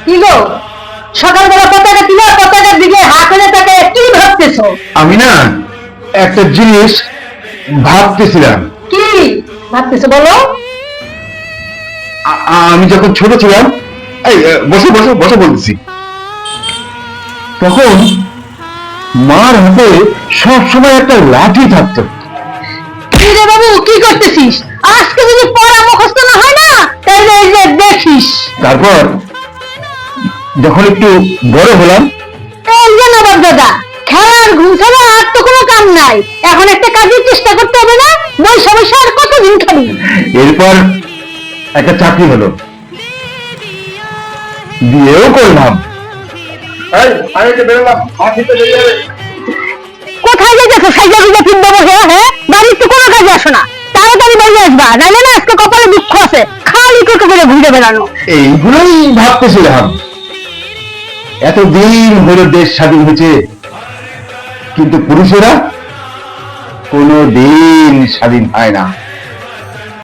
কি গো, সকালবেলা পতাকা তুলে পতাকার দিকে হা করে তাকে কি ভাবতেছো? আমি না একটা জিনিস ভাবতেছিলাম। কি ভাবতেছো বলো? আমি যখন ছোট ছিলাম, এই বসে বসে বসে বলতেছি, তখন মার হাতে সব সময় একটা লাঠি থাকতো। কি রে বাবু, কি করতেছিস? আজকে যদি পড়া মুখস্থ না হয় না, তাহলে এই যে দেখিস। তারপর যখন একটু বড় হলাম, এই যে নবাব দাদা, খেলার ঘুম ছাড়া আর তো কোনো কাম নাই। এখন একটা কাজের চেষ্টা করতে হবে না? বৈশা বৈশা আর কতদিন খাবি? এরপর একটা চাকরি হলো, বিয়েও করলাম। কোথায় যাইতেছো সাইজা গুজা কিনবো বসে? হ্যাঁ, বাড়ির তো কোনো কাজে আসো না। তাড়াতাড়ি বাইরে আসবা, নাইলে না আজকে কপালে দুঃখ আছে। খালি টোটো করে ঘুরে বেড়ানো। এইগুলোই ভাবতেছিলাম। এতদিন হলো দেশ স্বাধীন হয়েছে, কিন্তু পুরুষেরা কোনো দিন স্বাধীন হয় না।